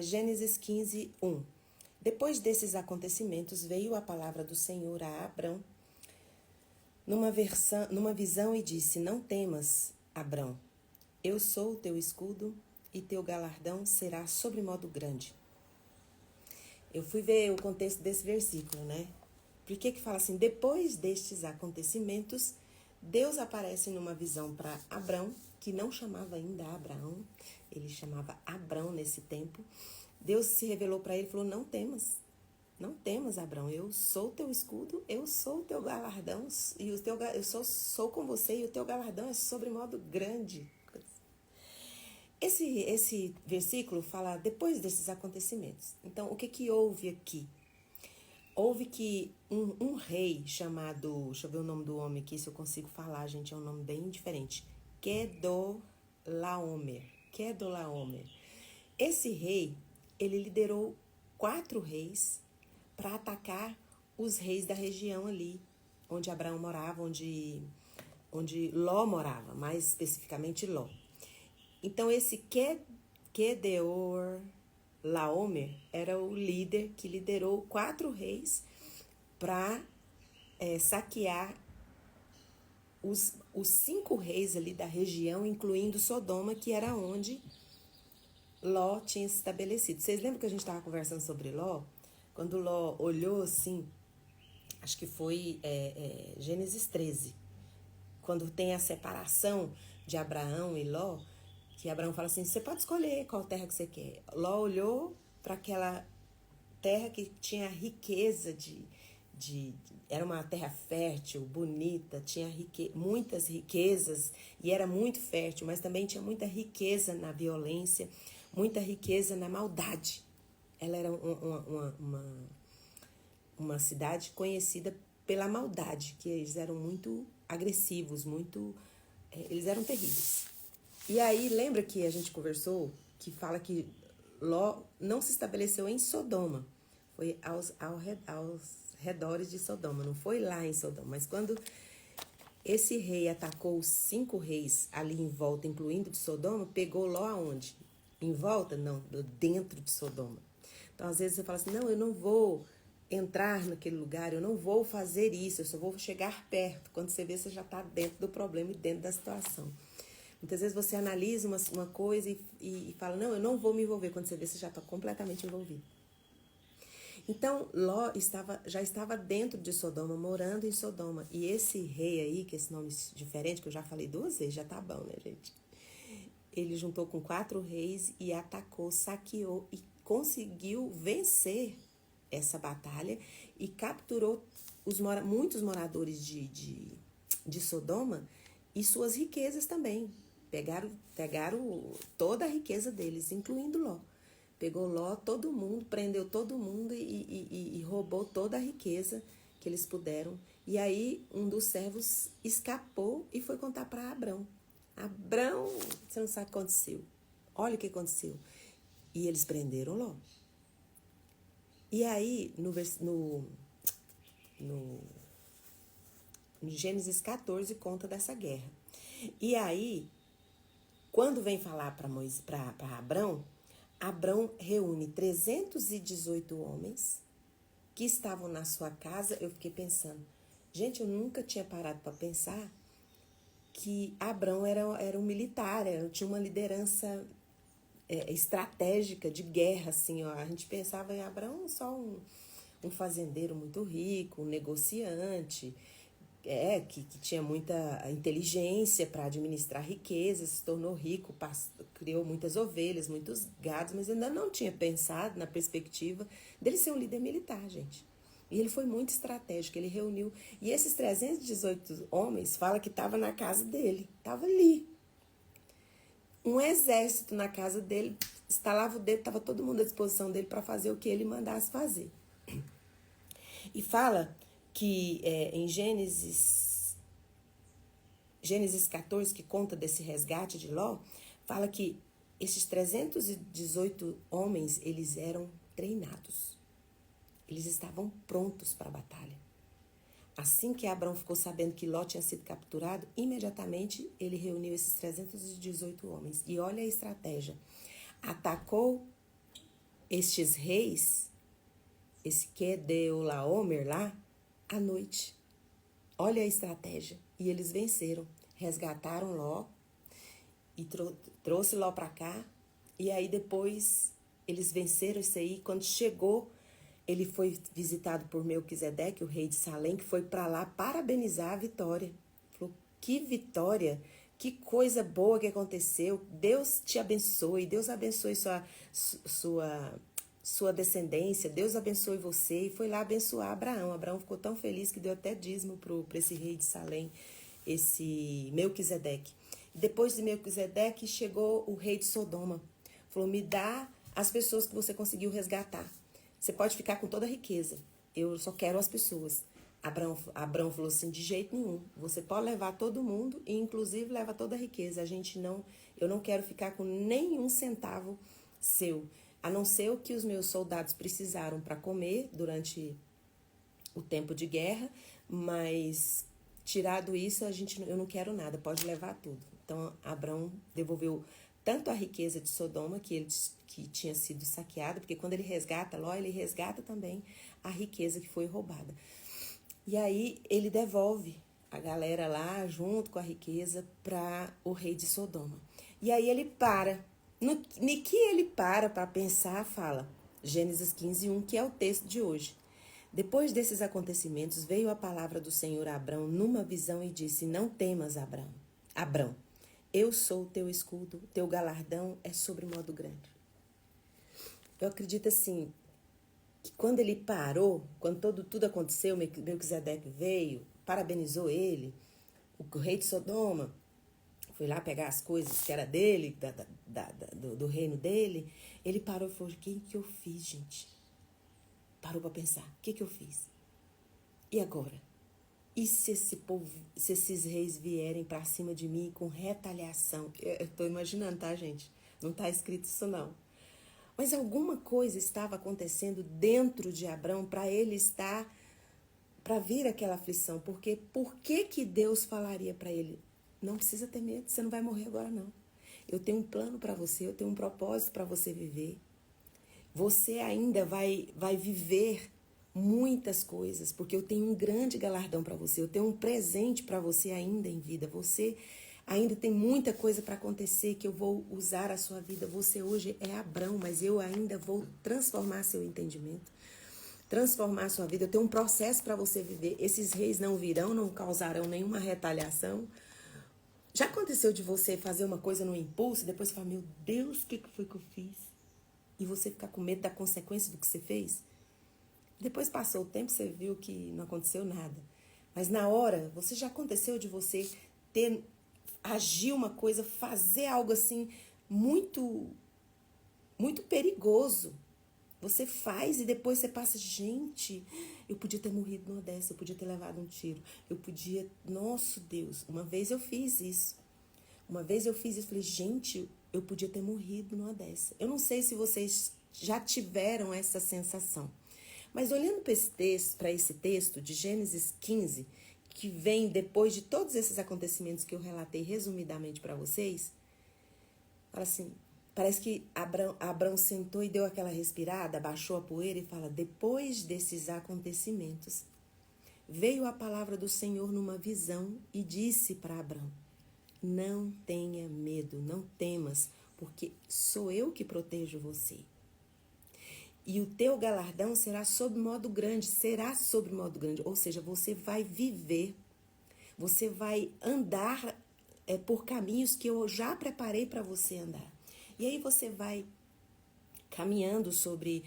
Gênesis 15, 1. Depois desses acontecimentos, veio a palavra do Senhor a Abrão numa visão e disse: Não temas, Abrão, eu sou o teu escudo e teu galardão será sobremodo grande. Eu fui ver o contexto desse versículo, né? Por que fala assim? Depois destes acontecimentos, Deus aparece numa visão para Abrão, que não chamava ainda Abraão, ele chamava Abrão nesse tempo. Deus se revelou para ele e falou: não temas, Abrão, eu sou o teu escudo, eu sou o teu galardão, e eu sou com você, e o teu galardão é sobremodo grande. Esse versículo fala depois desses acontecimentos. Então, o que houve aqui? Houve que um rei chamado, deixa eu ver o nome do homem aqui, se eu consigo falar, gente, é um nome bem diferente. Kedorlaomer. Esse rei, ele liderou 4 reis para atacar os reis da região ali, onde Abraão morava, onde Ló morava, mais especificamente Ló. Então, esse Kedorlaomer era o líder que liderou 4 reis para saquear os 5 reis ali da região, incluindo Sodoma, que era onde Ló tinha se estabelecido. Vocês lembram que a gente estava conversando sobre Ló? Quando Ló olhou assim, acho que foi Gênesis 13, quando tem a separação de Abraão e Ló, que Abraão fala assim: você pode escolher qual terra que você quer. Ló olhou para aquela terra que tinha riqueza era uma terra fértil, bonita, tinha muitas riquezas e era muito fértil, mas também tinha muita riqueza na violência, muita riqueza na maldade. Ela era uma cidade conhecida pela maldade, que eles eram muito agressivos, eles eram terríveis. E aí, lembra que a gente conversou, que fala que Ló não se estabeleceu em Sodoma, foi aos redores de Sodoma, não foi lá em Sodoma, mas quando esse rei atacou os 5 reis ali em volta, incluindo de Sodoma, pegou Ló aonde? Em volta? Não, dentro de Sodoma. Então, às vezes você fala assim: não, eu não vou entrar naquele lugar, eu não vou fazer isso, eu só vou chegar perto. Quando você vê, você já está dentro do problema e dentro da situação. Muitas vezes você analisa uma coisa e fala: não, eu não vou me envolver. Quando você vê, você já está completamente envolvido. Então, Ló já estava dentro de Sodoma, morando em Sodoma. E esse rei aí, que esse nome diferente, que eu já falei 2 vezes, já tá bom, né, gente? Ele juntou com 4 reis e atacou, saqueou e conseguiu vencer essa batalha e capturou muitos moradores de Sodoma e suas riquezas também. Pegaram toda a riqueza deles, incluindo Ló. Pegou Ló, todo mundo, prendeu todo mundo e roubou toda a riqueza que eles puderam. E aí um dos servos escapou e foi contar para Abrão. Abrão, você não sabe o que aconteceu. Olha o que aconteceu. E eles prenderam Ló. E aí, no Gênesis 14, conta dessa guerra. E aí, quando vem falar para Abrão, Abrão reúne 318 homens que estavam na sua casa. Eu fiquei pensando, gente, eu nunca tinha parado para pensar que Abrão era um militar, tinha uma liderança estratégica de guerra, assim, ó. A gente pensava em Abrão só um fazendeiro muito rico, um negociante, que tinha muita inteligência para administrar riquezas, se tornou rico, criou muitas ovelhas, muitos gados, mas ainda não tinha pensado na perspectiva dele ser um líder militar, gente. E ele foi muito estratégico, ele reuniu. E esses 318 homens, fala que estava na casa dele, estava ali. Um exército na casa dele, estalava o dedo, estava todo mundo à disposição dele para fazer o que ele mandasse fazer. E fala que em Gênesis 14, que conta desse resgate de Ló, fala que esses 318 homens, eles eram treinados. Eles estavam prontos para a batalha. Assim que Abrão ficou sabendo que Ló tinha sido capturado, imediatamente ele reuniu esses 318 homens. E olha a estratégia. Atacou estes reis, esse Quedorlaomer lá, à noite. Olha a estratégia. E eles venceram. Resgataram Ló e trouxe Ló para cá. E aí depois eles venceram isso aí. Quando chegou, ele foi visitado por Melquisedeque, o rei de Salém, que foi para lá parabenizar a vitória. Falou, que vitória, que coisa boa que aconteceu. Deus te abençoe, Deus abençoe sua descendência, Deus abençoe você. E foi lá abençoar Abraão. Abraão ficou tão feliz que deu até dízimo para esse rei de Salém, esse Melquisedeque. Depois de Melquisedeque chegou o rei de Sodoma. Falou, me dá as pessoas que você conseguiu resgatar. Você pode ficar com toda a riqueza. Eu só quero as pessoas. Abraão falou assim, de jeito nenhum. Você pode levar todo mundo e inclusive leva toda a riqueza. Eu não quero ficar com nenhum centavo seu. A não ser o que os meus soldados precisaram para comer durante o tempo de guerra, mas tirado isso, eu não quero nada, pode levar tudo. Então, Abraão devolveu tanto a riqueza de Sodoma, que tinha sido saqueada, porque quando ele resgata Ló, ele resgata também a riqueza que foi roubada. E aí, ele devolve a galera lá, junto com a riqueza, para o rei de Sodoma. E aí, ele para. No que ele para pensar, fala Gênesis 15:1, que é o texto de hoje. Depois desses acontecimentos, veio a palavra do Senhor a Abrão numa visão e disse, não temas, Abrão, eu sou o teu escudo, teu galardão é sobremodo grande. Eu acredito assim, que quando ele parou, quando tudo aconteceu, Melquisedeque veio, parabenizou ele, o rei de Sodoma foi lá pegar as coisas que era dele, do reino dele, ele parou e falou, o que eu fiz, gente? Parou para pensar, o que eu fiz? E agora? E se esses reis vierem para cima de mim com retaliação? Eu tô imaginando, tá, gente? Não tá escrito isso, não. Mas alguma coisa estava acontecendo dentro de Abrão para vir aquela aflição. Porque por que Deus falaria para ele? Não precisa ter medo, você não vai morrer agora, não. Eu tenho um plano para você, eu tenho um propósito para você viver. Você ainda vai viver muitas coisas, porque eu tenho um grande galardão para você, eu tenho um presente para você ainda em vida. Você ainda tem muita coisa para acontecer que eu vou usar a sua vida. Você hoje é Abrão, mas eu ainda vou transformar seu entendimento, transformar sua vida. Eu tenho um processo para você viver. Esses reis não virão, não causarão nenhuma retaliação. Já aconteceu de você fazer uma coisa no impulso e depois você fala, meu Deus, o que foi que eu fiz? E você ficar com medo da consequência do que você fez? Depois passou o tempo, você viu que não aconteceu nada. Mas na hora, já aconteceu de você agir uma coisa, fazer algo assim muito, muito perigoso. Você faz e depois você passa, gente, eu podia ter morrido numa dessa, eu podia ter levado um tiro, eu podia, nosso Deus, uma vez eu fiz isso. Falei, gente, eu podia ter morrido numa dessa. Eu não sei se vocês já tiveram essa sensação. Mas olhando para esse texto de Gênesis 15, que vem depois de todos esses acontecimentos que eu relatei resumidamente para vocês, fala assim, parece que Abrão sentou e deu aquela respirada, baixou a poeira e fala, depois desses acontecimentos, veio a palavra do Senhor numa visão e disse para Abrão, não tenha medo, não temas, porque sou eu que protejo você. E o teu galardão será sob modo grande, ou seja, você vai viver, você vai andar por caminhos que eu já preparei para você andar. E aí você vai caminhando sobre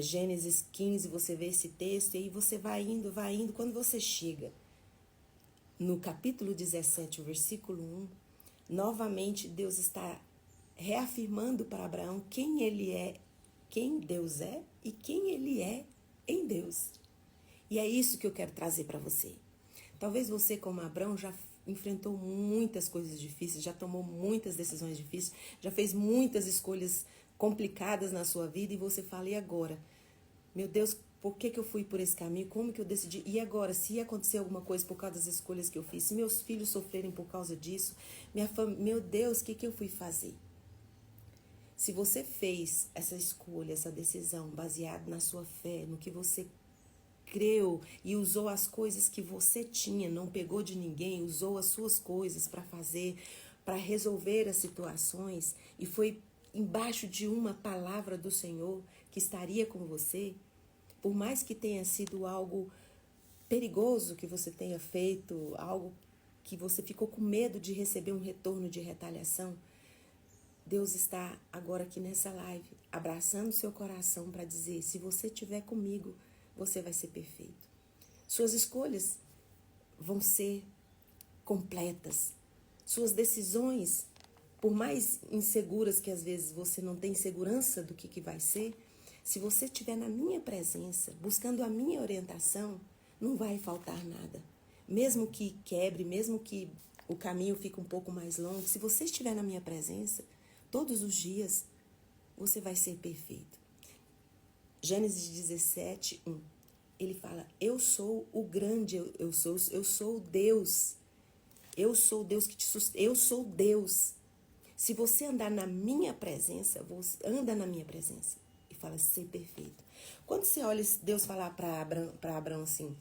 Gênesis 15, você vê esse texto, e aí você vai indo, quando você chega no capítulo 17, o versículo 1, novamente Deus está reafirmando para Abraão quem ele é, quem Deus é e quem ele é em Deus. E é isso que eu quero trazer para você. Talvez você, como Abrão, já enfrentou muitas coisas difíceis, já tomou muitas decisões difíceis, já fez muitas escolhas complicadas na sua vida e você fala, e agora? Meu Deus, por que eu fui por esse caminho? Como que eu decidi? E agora, se acontecer alguma coisa por causa das escolhas que eu fiz, se meus filhos sofrerem por causa disso, meu Deus, o que eu fui fazer? Se você fez essa escolha, essa decisão baseada na sua fé, no que você creu e usou as coisas que você tinha, não pegou de ninguém, usou as suas coisas para fazer, para resolver as situações e foi embaixo de uma palavra do Senhor que estaria com você, por mais que tenha sido algo perigoso que você tenha feito, algo que você ficou com medo de receber um retorno de retaliação, Deus está agora aqui nessa live, abraçando seu coração para dizer, se você estiver comigo, você vai ser perfeito. Suas escolhas vão ser completas. Suas decisões, por mais inseguras que às vezes você não tem segurança do que vai ser, se você estiver na minha presença, buscando a minha orientação, não vai faltar nada. Mesmo que quebre, mesmo que o caminho fique um pouco mais longo, se você estiver na minha presença, todos os dias, você vai ser perfeito. Gênesis 17, 1. Ele fala, eu sou o grande, eu sou o Deus. Eu sou o Deus que te sustenta. Eu sou Deus. Se você andar na minha presença, você anda na minha presença. E fala, ser perfeito. Quando você olha Deus falar para Abraão assim,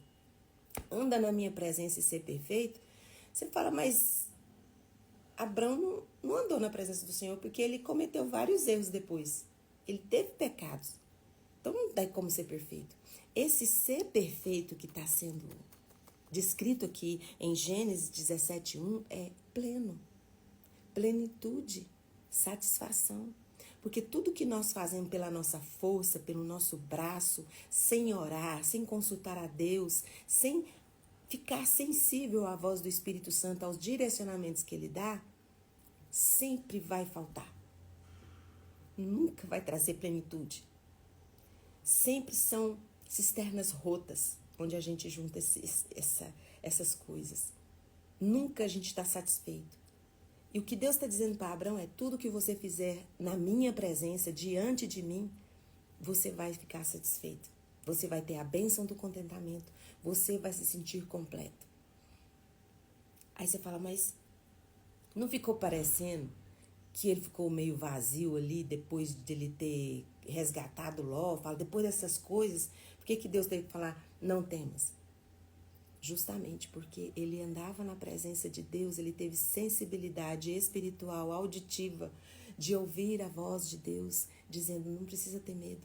anda na minha presença e ser perfeito, você fala, mas Abraão não andou na presença do Senhor porque ele cometeu vários erros depois. Ele teve pecados. Então não tem como ser perfeito. Esse ser perfeito que está sendo descrito aqui em Gênesis 17:1 é pleno. Plenitude, satisfação. Porque tudo que nós fazemos pela nossa força, pelo nosso braço, sem orar, sem consultar a Deus, sem ficar sensível à voz do Espírito Santo, aos direcionamentos que Ele dá, sempre vai faltar. Nunca vai trazer plenitude. Sempre são cisternas rotas, onde a gente junta essas coisas. Nunca a gente está satisfeito. E o que Deus está dizendo para Abraão é, tudo que você fizer na minha presença, diante de mim, você vai ficar satisfeito. Você vai ter a bênção do contentamento. Você vai se sentir completo. Aí você fala, mas não ficou parecendo que ele ficou meio vazio ali depois de ele ter resgatado Ló? Fala, depois dessas coisas, por que Deus teve que falar, não temas? Justamente porque ele andava na presença de Deus, ele teve sensibilidade espiritual, auditiva, de ouvir a voz de Deus, dizendo, não precisa ter medo.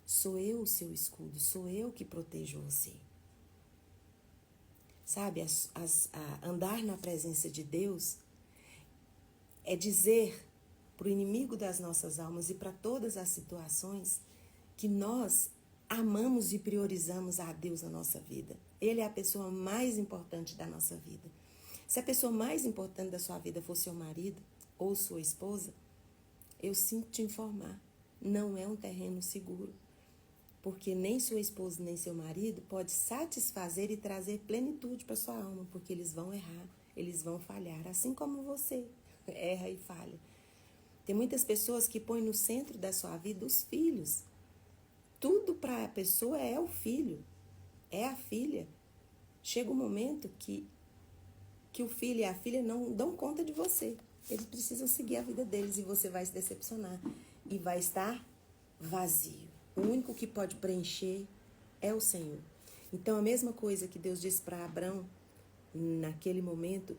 Sou eu o seu escudo, sou eu que protejo você. Sabe, andar na presença de Deus é dizer para o inimigo das nossas almas e para todas as situações que nós amamos e priorizamos a Deus na nossa vida. Ele é a pessoa mais importante da nossa vida. Se a pessoa mais importante da sua vida for seu marido ou sua esposa, eu sinto te informar, não é um terreno seguro. Porque nem sua esposa nem seu marido pode satisfazer e trazer plenitude para sua alma, porque eles vão errar, eles vão falhar, assim como você erra e falha. Tem muitas pessoas que põem no centro da sua vida os filhos. Tudo para a pessoa é o filho, é a filha. Chega um momento que o filho e a filha não dão conta de você. Eles precisam seguir a vida deles e você vai se decepcionar. E vai estar vazio. O único que pode preencher é o Senhor. Então, a mesma coisa que Deus disse para Abraão naquele momento,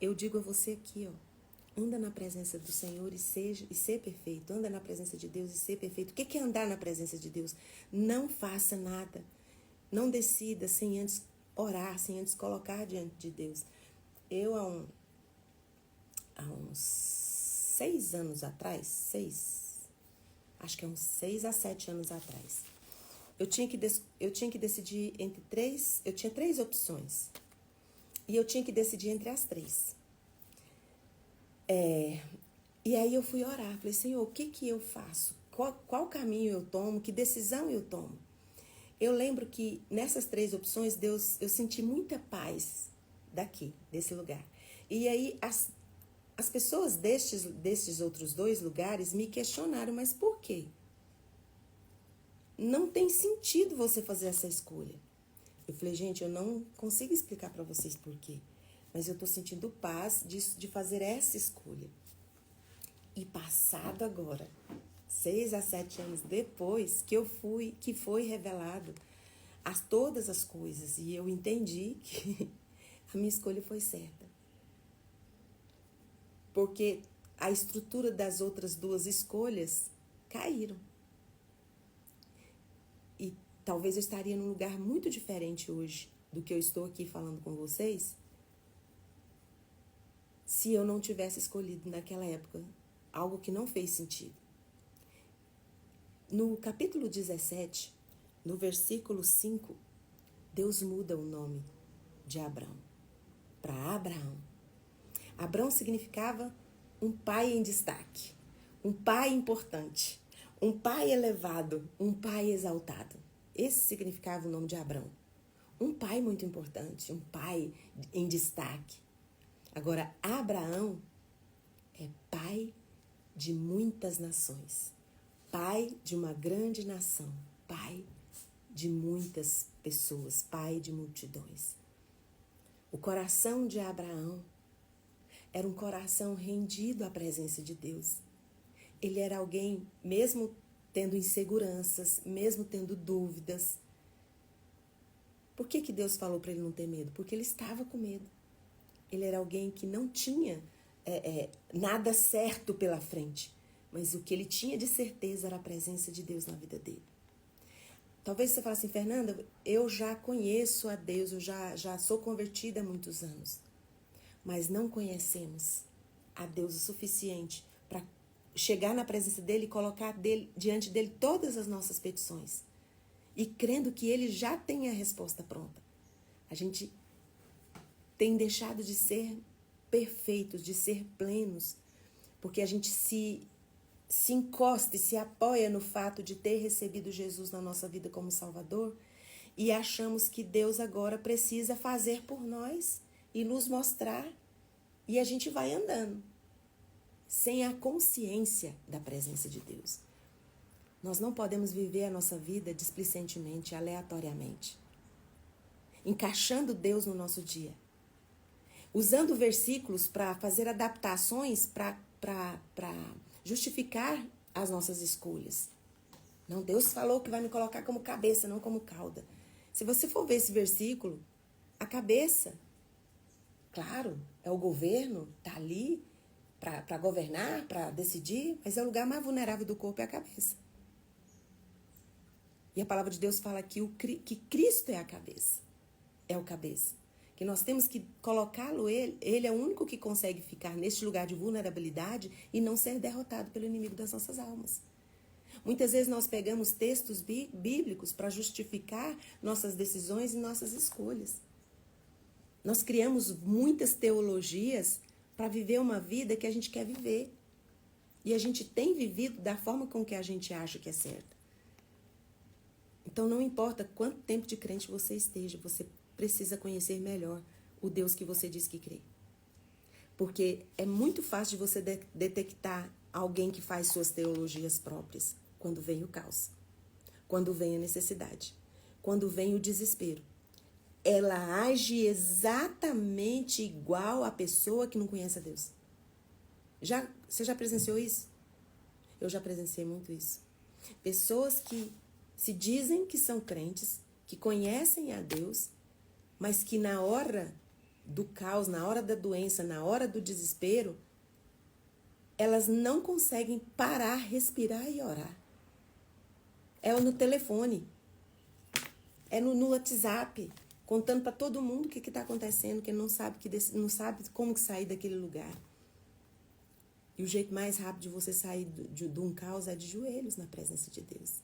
eu digo a você aqui, ó. Anda na presença do Senhor e ser perfeito. Anda na presença de Deus e ser perfeito. O que é andar na presença de Deus? Não faça nada. Não decida sem antes orar, sem antes colocar diante de Deus. Eu, há uns 6 anos atrás, acho que há uns 6 a 7 anos atrás, eu tinha que decidir entre 3, eu tinha 3 opções. E eu tinha que decidir entre as 3. E aí eu fui orar, falei, Senhor, o que eu faço? Qual caminho eu tomo? Que decisão eu tomo? Eu lembro que nessas 3 opções, eu senti muita paz desse lugar. E aí as pessoas destes outros 2 lugares me questionaram, mas por quê? Não tem sentido você fazer essa escolha. Eu falei, gente, eu não consigo explicar para vocês por quê. Mas eu estou sentindo paz de fazer essa escolha. E passado agora, 6 a 7 anos depois, que foi revelado todas as coisas. E eu entendi que a minha escolha foi certa. Porque a estrutura das outras duas escolhas caíram. E talvez eu estaria num lugar muito diferente hoje do que eu estou aqui falando com vocês, se eu não tivesse escolhido naquela época algo que não fez sentido. No capítulo 17, no versículo 5, Deus muda o nome de Abrão para Abraão. Abrão significava um pai em destaque, um pai importante, um pai elevado, um pai exaltado. Esse significava o nome de Abrão. Um pai muito importante, um pai em destaque. Agora, Abraão é pai de muitas nações, pai de uma grande nação, pai de muitas pessoas, pai de multidões. O coração de Abraão era um coração rendido à presença de Deus. Ele era alguém, mesmo tendo inseguranças, mesmo tendo dúvidas. Por que Deus falou para ele não ter medo? Porque ele estava com medo. Ele era alguém que não tinha nada certo pela frente, mas o que ele tinha de certeza era a presença de Deus na vida dele. Talvez você fale assim, Fernanda, eu já conheço a Deus, eu já sou convertida há muitos anos, mas não conhecemos a Deus o suficiente para chegar na presença dele e colocar diante dele todas as nossas petições. E crendo que ele já tem a resposta pronta. A gente tem deixado de ser perfeitos, de ser plenos, porque a gente se encosta e se apoia no fato de ter recebido Jesus na nossa vida como Salvador e achamos que Deus agora precisa fazer por nós e nos mostrar, e a gente vai andando sem a consciência da presença de Deus. Nós não podemos viver a nossa vida displicentemente, aleatoriamente, encaixando Deus no nosso dia, usando versículos para fazer adaptações para justificar as nossas escolhas. Não, Deus falou que vai me colocar como cabeça, não como cauda. Se você for ver esse versículo, a cabeça, claro, é o governo, está ali para governar, para decidir, mas é o lugar mais vulnerável do corpo, é a cabeça. E a palavra de Deus fala que Cristo é a cabeça, é o cabeça. Que nós temos que colocá-lo, ele é o único que consegue ficar neste lugar de vulnerabilidade e não ser derrotado pelo inimigo das nossas almas. Muitas vezes nós pegamos textos bíblicos para justificar nossas decisões e nossas escolhas. Nós criamos muitas teologias para viver uma vida que a gente quer viver. E a gente tem vivido da forma com que a gente acha que é certa. Então não importa quanto tempo de crente você esteja, você precisa conhecer melhor o Deus que você diz que crê. Porque é muito fácil de você detectar alguém que faz suas teologias próprias quando vem o caos, quando vem a necessidade, quando vem o desespero. Ela age exatamente igual à pessoa que não conhece a Deus. Você já presenciou isso? Eu já presenciei muito isso. Pessoas que se dizem que são crentes, que conhecem a Deus, mas que na hora do caos, na hora da doença, na hora do desespero, elas não conseguem parar, respirar e orar. É no telefone, é no WhatsApp, contando para todo mundo o que está acontecendo, que não sabe como sair daquele lugar. E o jeito mais rápido de você sair de um caos é de joelhos na presença de Deus.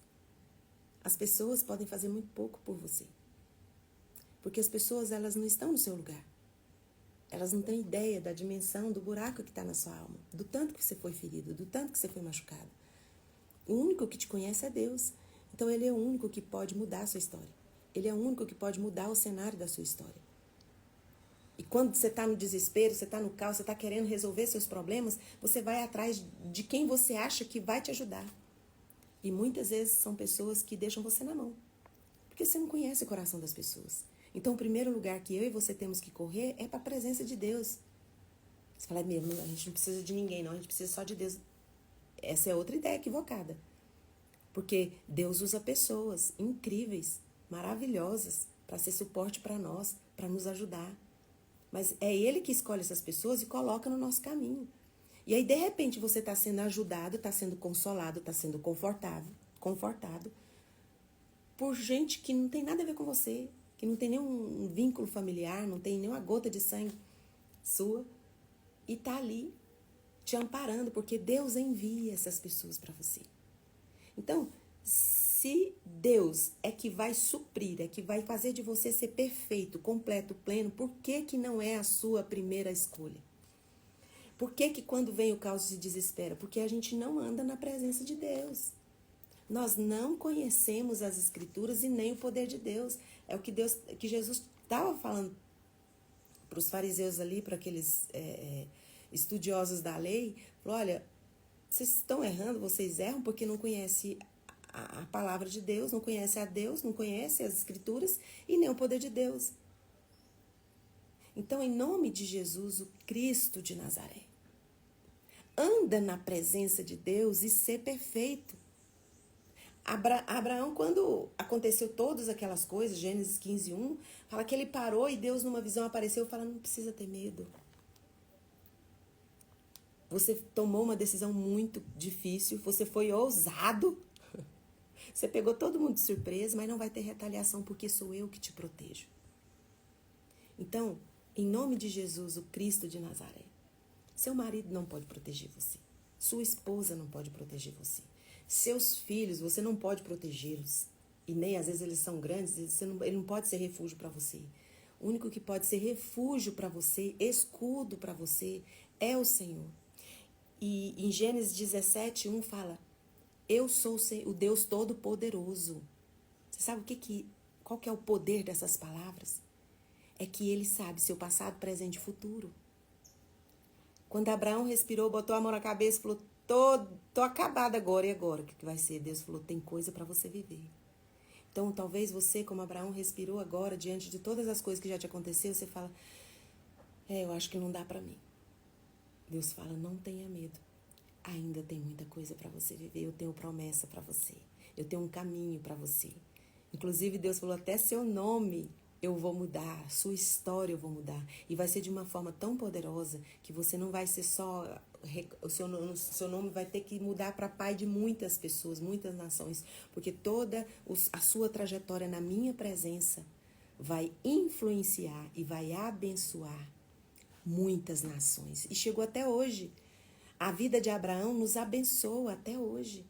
As pessoas podem fazer muito pouco por você. Porque as pessoas, elas não estão no seu lugar. Elas não têm ideia da dimensão do buraco que está na sua alma, do tanto que você foi ferido, do tanto que você foi machucado. O único que te conhece é Deus. Então ele é o único que pode mudar a sua história. Ele é o único que pode mudar o cenário da sua história. E quando você está no desespero, você está no caos, você está querendo resolver seus problemas, você vai atrás de quem você acha que vai te ajudar. E muitas vezes são pessoas que deixam você na mão. Porque você não conhece o coração das pessoas. Então, o primeiro lugar que eu e você temos que correr é para a presença de Deus. Você fala, mesmo, a gente não precisa de ninguém, não. A gente precisa só de Deus. essa é outra ideia equivocada. Porque Deus usa pessoas incríveis, maravilhosas, para ser suporte para nós, para nos ajudar. Mas é Ele que escolhe essas pessoas e coloca no nosso caminho. E aí, de repente, você está sendo ajudado, está sendo consolado, está sendo confortado por gente que não tem nada a ver com você, que não tem nenhum vínculo familiar, não tem nenhuma gota de sangue sua, e está ali te amparando, porque Deus envia essas pessoas para você. Então, se Deus é que vai suprir, é que vai fazer de você ser perfeito, completo, pleno, por que que não é a sua primeira escolha? Por que que quando vem o caos se desespera? Porque a gente não anda na presença de Deus. Nós não conhecemos as Escrituras e nem o poder de Deus. É o que Jesus estava falando para os fariseus ali, para aqueles estudiosos da lei. Falou, olha, vocês estão errando, vocês erram porque não conhecem a palavra de Deus, não conhecem a Deus, não conhecem as Escrituras e nem o poder de Deus. Então, em nome de Jesus, o Cristo de Nazaré, anda na presença de Deus e ser perfeito. Abraão, quando aconteceu todas aquelas coisas, Gênesis 15:1, fala que ele parou e Deus numa visão apareceu e fala, não precisa ter medo. Você tomou uma decisão muito difícil, você foi ousado, você pegou todo mundo de surpresa, mas não vai ter retaliação porque sou eu que te protejo. Então, em nome de Jesus, o Cristo de Nazaré, seu marido não pode proteger você, sua esposa não pode proteger você. Seus filhos, você não pode protegê-los. E nem, às vezes, eles são grandes, ele não pode ser refúgio para você. O único que pode ser refúgio para você, escudo para você, é o Senhor. E em Gênesis 17:1 fala, eu sou o Deus Todo-Poderoso. Você sabe qual que é o poder dessas palavras? É que ele sabe seu passado, presente e futuro. Quando Abraão respirou, botou a mão na cabeça e falou, tô acabada agora, e agora? O que vai ser? Deus falou, tem coisa para você viver. Então, talvez você, como Abraão, respirou agora, diante de todas as coisas que já te aconteceu, você fala, eu acho que não dá para mim. Deus fala, não tenha medo. Ainda tem muita coisa para você viver, eu tenho promessa para você. Eu tenho um caminho para você. Inclusive, Deus falou, até seu nome eu vou mudar, sua história eu vou mudar. E vai ser de uma forma tão poderosa que você não vai ser só... O seu nome vai ter que mudar para pai de muitas pessoas, muitas nações. Porque toda a sua trajetória na minha presença vai influenciar e vai abençoar muitas nações. E chegou até hoje. A vida de Abraão nos abençoa até hoje.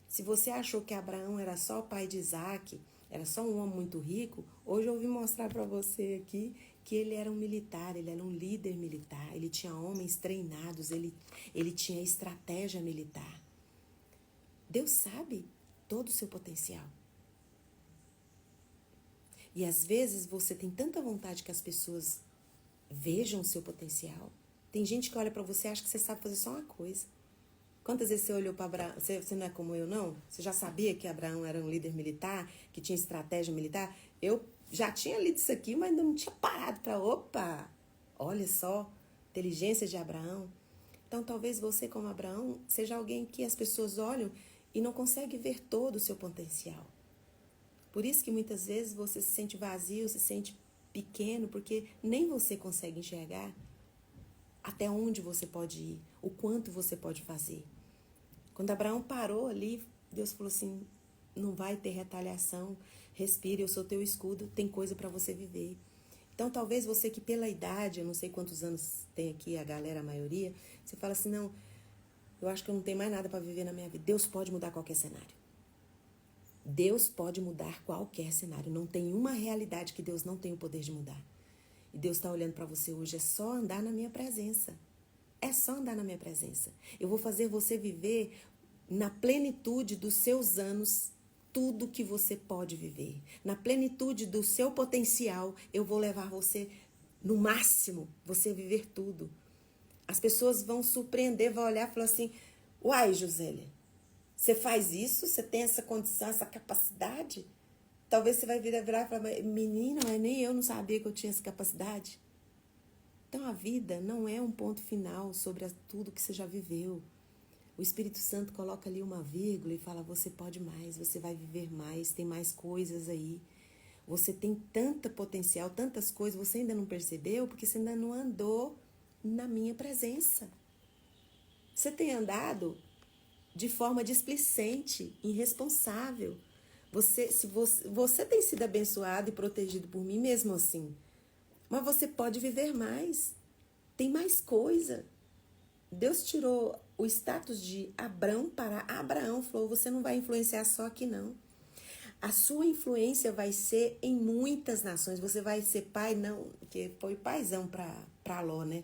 Se você achou que Abraão era só pai de Isaac, era só um homem muito rico, hoje eu vim mostrar para você aqui que ele era um militar, ele era um líder militar, ele tinha homens treinados, ele tinha estratégia militar. Deus sabe todo o seu potencial. E às vezes você tem tanta vontade que as pessoas vejam o seu potencial. Tem gente que olha para você e acha que você sabe fazer só uma coisa. Quantas vezes você olhou para Abraão? Você não é como eu, não? Você já sabia que Abraão era um líder militar, que tinha estratégia militar? Eu já tinha lido isso aqui, mas ainda não tinha parado para... Opa! Olha só, inteligência de Abraão. Então, talvez você, como Abraão, seja alguém que as pessoas olham e não conseguem ver todo o seu potencial. Por isso que muitas vezes você se sente vazio, se sente pequeno, porque nem você consegue enxergar até onde você pode ir, o quanto você pode fazer. Quando Abraão parou ali, Deus falou assim, não vai ter retaliação, respire, eu sou teu escudo, tem coisa para você viver. Então, talvez você que pela idade, eu não sei quantos anos tem aqui a galera, a maioria, você fala assim, não, eu acho que eu não tenho mais nada para viver na minha vida. Deus pode mudar qualquer cenário. Deus pode mudar qualquer cenário. Não tem uma realidade que Deus não tem o poder de mudar. E Deus está olhando para você hoje, é só andar na minha presença. É só andar na minha presença. Eu vou fazer você viver na plenitude dos seus anos tudo que você pode viver. Na plenitude do seu potencial, eu vou levar você no máximo, você viver tudo. As pessoas vão surpreender, vão olhar e falar assim, uai, Josélia, você faz isso? Você tem essa condição, essa capacidade? Talvez você vai virar e falar, menina, mas nem eu não sabia que eu tinha essa capacidade. Então, a vida não é um ponto final sobre tudo que você já viveu. O Espírito Santo coloca ali uma vírgula e fala: você pode mais, você vai viver mais, tem mais coisas aí. Você tem tanta potencial, tantas coisas, você ainda não percebeu porque você ainda não andou na minha presença. Você tem andado de forma displicente, irresponsável. Você tem sido abençoado e protegido por mim mesmo assim. Mas você pode viver mais. Tem mais coisa. Deus tirou o status de Abrão para Abraão. Falou: você não vai influenciar só aqui não. A sua influência vai ser em muitas nações. Você vai ser pai, não, que foi paizão para Ló, né?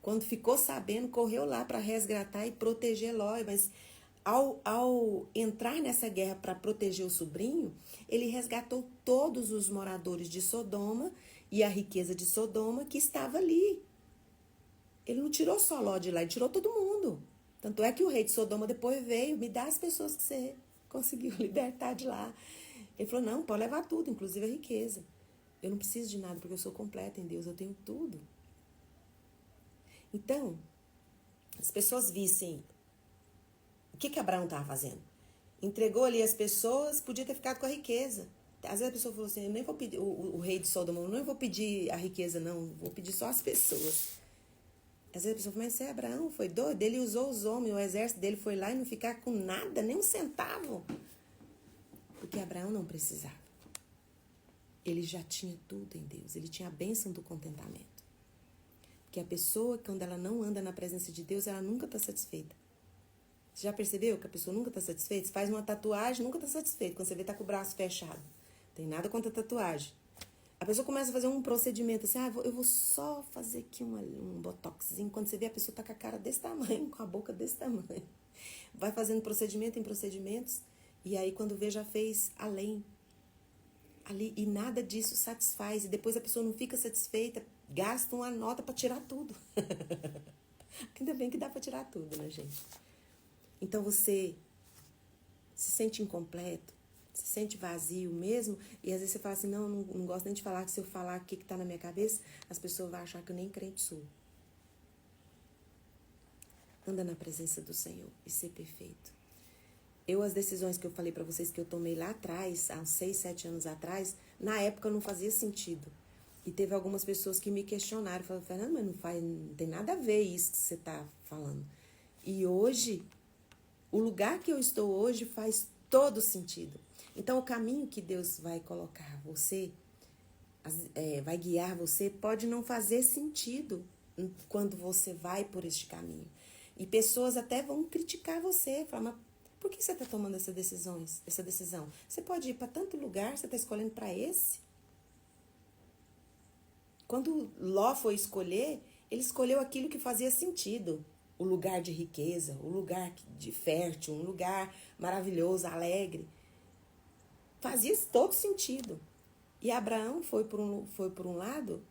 Quando ficou sabendo, correu lá para resgatar e proteger Ló. Mas ao entrar nessa guerra para proteger o sobrinho, ele resgatou todos os moradores de Sodoma e a riqueza de Sodoma que estava ali. Ele não tirou só Ló de lá, ele tirou todo mundo. Tanto é que o rei de Sodoma depois veio: me dá as pessoas que você conseguiu libertar de lá. Ele falou: não, pode levar tudo, inclusive a riqueza. Eu não preciso de nada, porque eu sou completa em Deus, eu tenho tudo. Então, as pessoas vissem o que Abraão estava fazendo. Entregou ali as pessoas, podia ter ficado com a riqueza. Às vezes a pessoa falou assim: eu nem vou pedir, o rei de Sodoma, eu não vou pedir a riqueza, não, vou pedir só as pessoas. Às vezes a pessoa fala: mas você é Abraão, foi doido? Ele usou os homens, o exército dele foi lá e não ficar com nada, nem um centavo. Porque Abraão não precisava. Ele já tinha tudo em Deus. Ele tinha a bênção do contentamento. Porque a pessoa, quando ela não anda na presença de Deus, ela nunca está satisfeita. Você já percebeu que a pessoa nunca está satisfeita? Você faz uma tatuagem, nunca está satisfeita. Quando você vê, está com o braço fechado. Não tem nada contra a tatuagem. A pessoa começa a fazer um procedimento assim: eu vou só fazer aqui um botoxzinho. Quando você vê, a pessoa está com a cara desse tamanho, com a boca desse tamanho. Vai fazendo procedimento em procedimentos. E aí, quando vê, já fez além. Ali, e nada disso satisfaz. E depois a pessoa não fica satisfeita, gasta uma nota para tirar tudo. Ainda bem que dá para tirar tudo, né, gente? Então você se sente incompleto, se sente vazio mesmo, e às vezes você fala assim: não gosto nem de falar, que se eu falar o que está na minha cabeça, as pessoas vão achar que eu nem crente sou. Anda na presença do Senhor e ser perfeito. As decisões que eu falei para vocês que eu tomei lá atrás, há uns 6, 7 anos atrás, na época não fazia sentido. E teve algumas pessoas que me questionaram, falaram: Fernanda, mas não tem nada a ver isso que você está falando. E hoje, o lugar que eu estou hoje faz todo sentido. Então, o caminho que Deus vai colocar você, vai guiar você, pode não fazer sentido quando você vai por este caminho. E pessoas até vão criticar você, falar: mas por que você está tomando essa decisão? Você pode ir para tanto lugar, você está escolhendo para esse? Quando Ló foi escolher, ele escolheu aquilo que fazia sentido. O lugar de riqueza, o lugar de fértil, um lugar maravilhoso, alegre. Fazia todo sentido. E Abraão foi por um lado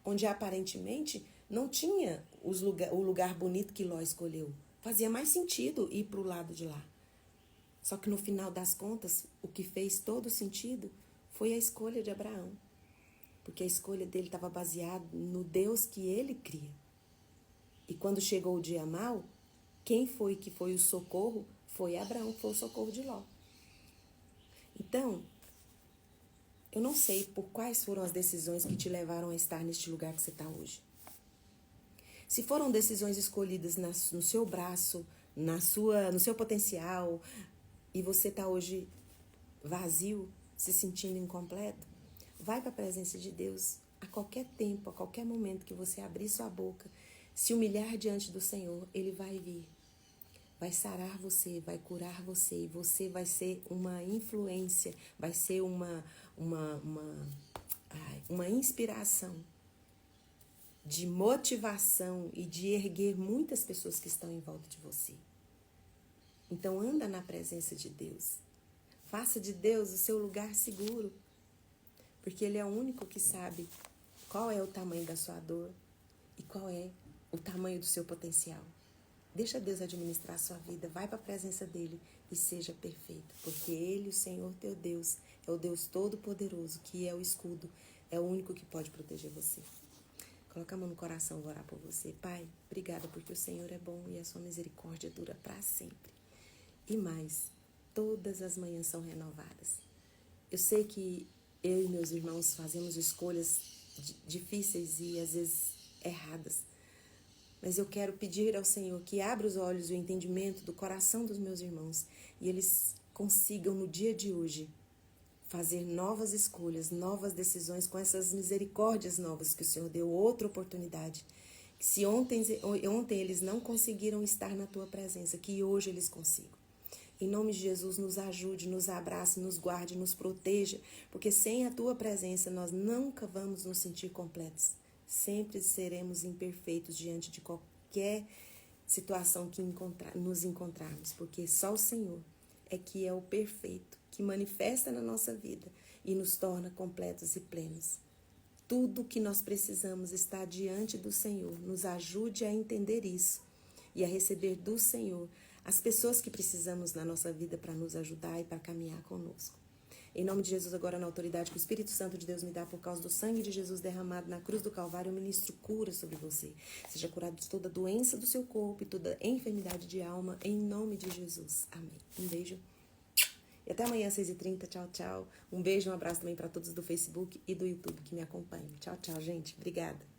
onde aparentemente não tinha o lugar bonito que Ló escolheu. Fazia mais sentido ir para o lado de lá. Só que no final das contas, o que fez todo sentido foi a escolha de Abraão. Porque a escolha dele estava baseada no Deus que ele cria. E quando chegou o dia mau, quem foi que foi o socorro? Foi Abraão, que foi o socorro de Ló. Então, eu não sei por quais foram as decisões que te levaram a estar neste lugar que você está hoje. Se foram decisões escolhidas no seu braço, no seu potencial, e você está hoje vazio, se sentindo incompleto, vai para a presença de Deus a qualquer tempo, a qualquer momento que você abrir sua boca, se humilhar diante do Senhor, Ele vai vir. Vai sarar você, vai curar você, e você vai ser uma influência, vai ser uma inspiração de motivação e de erguer muitas pessoas que estão em volta de você. Então anda na presença de Deus. Faça de Deus o seu lugar seguro, porque Ele é o único que sabe qual é o tamanho da sua dor e qual é o tamanho do seu potencial. Deixa Deus administrar a sua vida, vai para a presença dEle e seja perfeito, porque Ele, o Senhor teu Deus, é o Deus Todo-Poderoso, que é o escudo, é o único que pode proteger você. Coloca a mão no coração, vou orar por você. Pai, obrigada porque o Senhor é bom e a sua misericórdia dura para sempre. E mais, todas as manhãs são renovadas. Eu sei que eu e meus irmãos fazemos escolhas difíceis e às vezes erradas. Mas eu quero pedir ao Senhor que abra os olhos e o entendimento do coração dos meus irmãos e eles consigam no dia de hoje fazer novas escolhas, novas decisões com essas misericórdias novas que o Senhor deu, outra oportunidade. Que se ontem eles não conseguiram estar na tua presença, que hoje eles consigam. Em nome de Jesus, nos ajude, nos abrace, nos guarde, nos proteja, porque sem a tua presença nós nunca vamos nos sentir completos. Sempre seremos imperfeitos diante de qualquer situação que nos encontrarmos, porque só o Senhor é que é o perfeito, que manifesta na nossa vida e nos torna completos e plenos. Tudo o que nós precisamos está diante do Senhor. Nos ajude a entender isso e a receber do Senhor as pessoas que precisamos na nossa vida para nos ajudar e para caminhar conosco. Em nome de Jesus, agora na autoridade que o Espírito Santo de Deus me dá por causa do sangue de Jesus derramado na cruz do Calvário, eu ministro cura sobre você. Seja curado de toda doença do seu corpo e toda enfermidade de alma, em nome de Jesus. Amém. Um beijo. E até amanhã, 6h30. Tchau, tchau. Um beijo e um abraço também para todos do Facebook e do YouTube que me acompanham. Tchau, tchau, gente. Obrigada.